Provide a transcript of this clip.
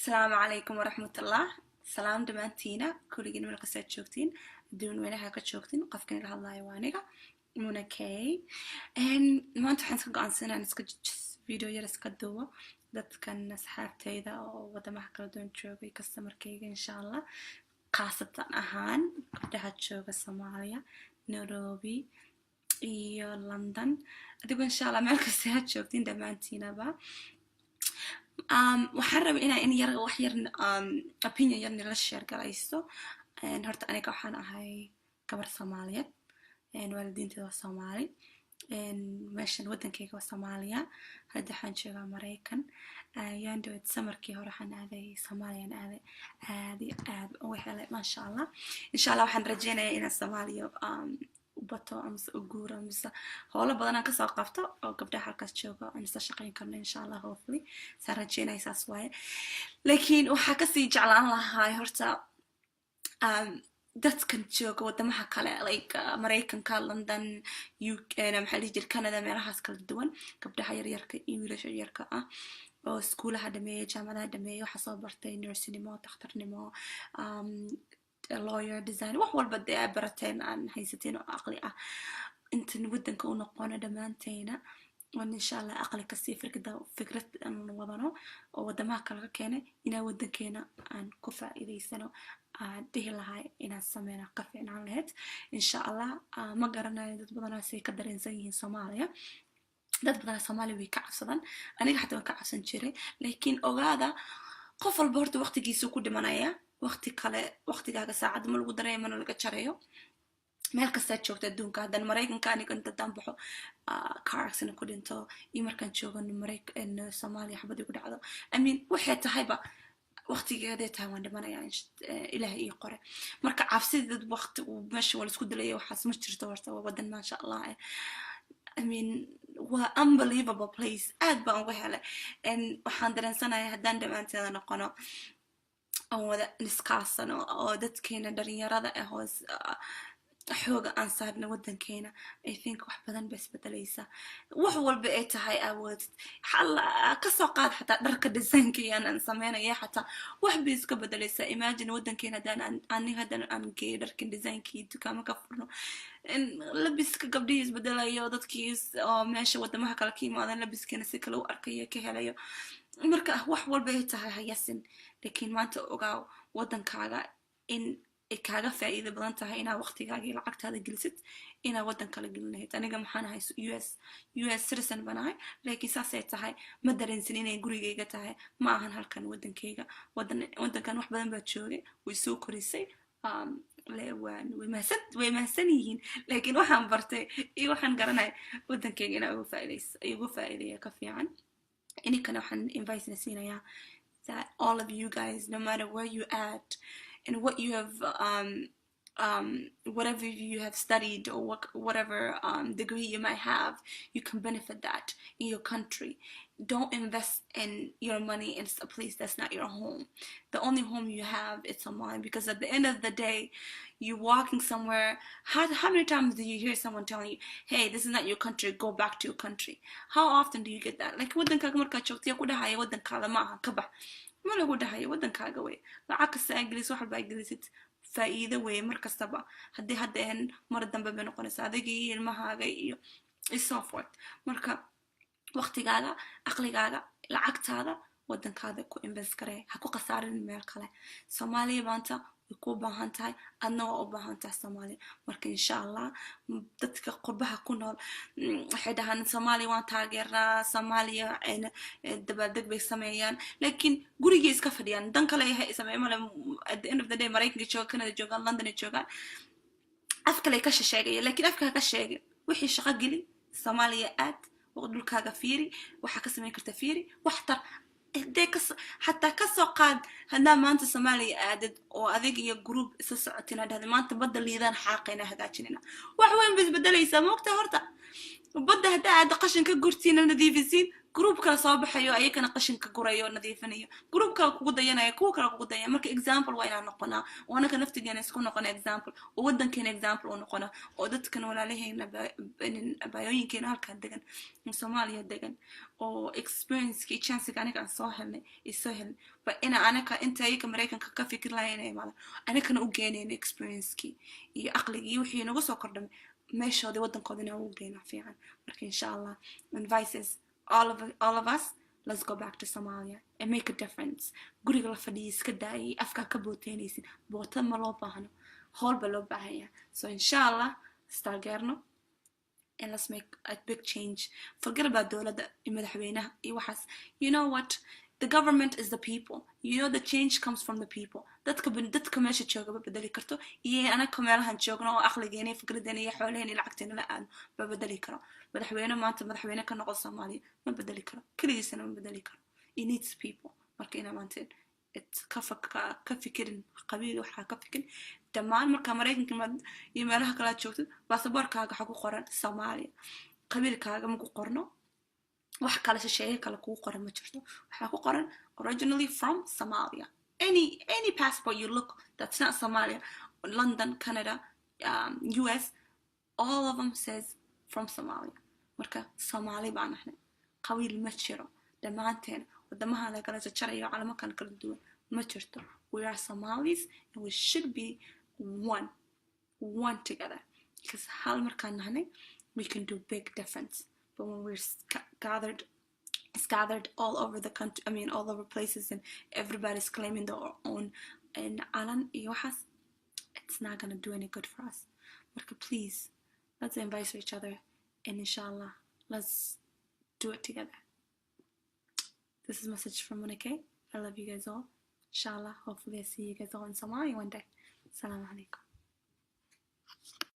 السلام عليكم ورحمة الله. سلام دمانتينا كلنا من القصة تشوكتين دون وينها كتشوكتين قفكن لها الله وانيقا مونا كي ما انتو حنسك عن سنة نسك فيديو يرس كدوا دات كان أصحاب تيدا ودمها كلا دون تشوكي كستمر كيغا إن شاء الله قاصة أهان كبدها تشوكا سوماليا نيروبي iyo London adigu insha Allah meel kasta aad joogtiin dhammaantiina ba waxaan rabaa inaan yar wax yar opinion yar nila share garaysto horta aniga waxaan ahay gabar Soomaaliyeed waalidiinteeda waa Soomaali meeshan wadankayga waa Soomaaliya hadda waxaan joogaa Mareykan yaan dhawed samarkii hore waxaan aaday Soomaaliya aad ugu helay maasha Allah insha Allah waxaan rajeynayaa inaan Soomaaliya bato amse uguura amse howlo badan aan kasoo qabto oo gabdhaha halkaas jooga aan isla shaqayn karno insha Allah hopefully saan rajeynaya saas waaye laakiin waxaa kasii jeclaan lahaa horta dadkan jooga wadamaha kale like Mareykanka London UK maxaa la jira Canada meelahaas kala duwan gabdhaha yaryarka iyo wiilasha yaryarka ah oo iskuulaha dhameeyay jaamacadaha dhameeyay waxa soo bartay nursinimo dhakhtarnimo lawyer design wax walba ay barateen aan haysateen oo aqli ah inta wadanka u noqono dhamaanteena waan insha Allah aqli ka sii fikrad aan wadano oo wadamaha kale ka keenay inaa wadankeena aan ku faa'iideysano dhihi lahay inaan sameeyno ka fiicnaan lahayd insha Allah ma garanayo dad badan oo ka dareensan yihiin Soomaaliya dad badan Soomaali way ka cabsadaan aniga xataa waan ka cabsan jiray laakiin ogaada qof walba horta waqtigiisa ku dhimanaya waqti kale waqtigaaga saacad ma lagu dareemo mana laga jarayo meel kasta joogta adduunka hadan Mareykanka aniga inta dambaxo car accident ku dhinto iyo markaan joogano Mareykan Soomaaliya xabadii ku dhacdo I mean waxay tahayba waqtigeeda tahay waan dhimanayaa ilaahay ii qore marka cabsida dad waqti uu meesha wala isku dilayo waxaas ma jirto horta waa wadan ma sha Allah I mean waa unbelievable place aad baan uga helay waxaan dareensanahay haddaan dhamaanteeda noqono oo wada niskaasano oo dadkeena dhalinyarada ah hoos xooga aan saarno wadankeena I think wax badan bas bedelaysa wax walba ay tahay awood xalla ka soo qaad xataa dharka design-ka aan sameeynaya xataa wax bay iska bedelaysa imagine wadankeena hadaan aan geeyo dharka design-kii dukaamo ka furno labiska gabdhihiis bedelayo dadkiis oo meesha wadamaha kale ka yimaadaan labiskeena si kale u arkayo ka helayo marka wax walba ay tahay hayasin laakiin maanta ogaaw wadankaaga in kaaga faa'iido badan tahay inaa waqtigaaga iyo lacagtaada gelisid inaa wadan kale gelin lahayd aniga maxaan ahay US citizen baan ahay laakiin saas ay tahay ma dareensin inay gurigayga tahay ma ahan halkan wadankayga wadankan wax badan baa joogay way soo korisay way mahadsan yihiin laakiin waxaan bartay iyo waxaan garanay wadankayga inaa ugu faa'iideeya ka fiican inikana waxaan invite nasinaya that all of you guys no matter where you at and what you have whatever you have studied or whatever degree you might have you can benefit that in your country don't invest in your money in a place that's not your home the only home you have is online because at the end of the day you're walking somewhere how many times do you hear someone telling you hey this is not your country go back to your country how often do you get that like wadankaaga markaad joogto ku dhahaya wadankaada ma aha ka bax ma lagu dhahayo wadankaaga way lacag kasta ingiriis wax walba ingiriisid faa'iido way markastaba hadii hadeen mar dambe bay noqonaysaa adiga iyo ilmahaaga iyo so forth marka waqtigaaga aqligaaga lacagtaada wadankaada ku invest garee ha ku qasaarin meel kale Soomaaliya maanta way ku baahan tahay adna waa u baahan tahay Soomaaliya marka insha Allah dadka qurbaha ku nool waxay dhahaan Soomaaliya waan taageeraa Soomaaliya dabadeg bay sameeyaan laakiin guriga iska fadhiyaan dan kale ay sameeyaan at the end of the day Mareykanka jooga Canada jooga London jooga afkale ka sheegay laakiin afka ka sheegay wixii shaqo gali Soomaaliya aad wadulkaaga fiiri waxa ka sameyn kartaa fiiri waxtar حتى كسوقاد هذا ما أنت سومالي عدد وأذيك يا جروب سسعتنا هذا ما أنت بدل يذان حاقنا هذا كننا وحوين بس بدل يسموك تهرتا وبده هذا عاد قشن كجورتين النظيف الزين جروب كلا صوب حيو أي كنا قشن كجوريو نظيفنيو جروب كلا كودينا يكو كلا كودينا مرك example وين نقنا وأنا كنفت جاني سكون نقنا example وودن كان example ونقنا ودت كان ولا عليه بين بايوين كان هالك دقن من دقن أو experience كي chance كان سهل فأنا كأنت أي كمريكان كفكر لا يعني ماذا أنا كان أوجيني experience كي عقلي وحي نقص قردم ماشي هذا ودن قادنا أوجينا فيها مرك إن شاء الله advices all of us, let's go back to Somalia and make a difference. Guriga la fadhiis ka daayay afka ka booteynaysid boota ma loo baahno howlba loo baahaya so inshallah stargerno and let's make a big change. Forget about dowladda iyo madaxweynaha iyo waxaas. You know what? The government is the people. You know the change comes from the people. dadka meesha jooga ba bedeli karto iyo anaka meelahan joogno oo aqligeena fikradeena iyo xoolaheena lacagteena la aadno ba bedeli karo madaxweyne maanta madaxweyne ka noqon Soomaaliya ma bedeli karo kaligiisana ma bedeli karo it needs people marka ina maanta ka fikirin qabiil waxa ka fikirin dhammaan marka Mareykanka iyo meelaha kala joogtid baasaboorkaaga waxa ku qoran Soomaaliya qabiilkaaga ma ku qorno wax kala shisheeye kala ku qoran ma jirto waxa ku qoran originally from Somalia any passport you look that's not Somalia London Canada US all of them says from Somalia marka Somali baan ahay qabiil ma jiro dhamaanteen wadamaha la kala jarayo calamo kan kala duwan ma jirto we are Somalis and we should be one together because hal markaan nahay we can do big difference but when we're gathered all over the country all over places and everybody's claiming their own and alan yohas it's not going to do any good for us marka please let's invite each other and inshallah let's do it together. This is a message from Monica. I love you guys all. Inshallah, hopefully I see you guys all in Somalia one day. Assalamu alaikum.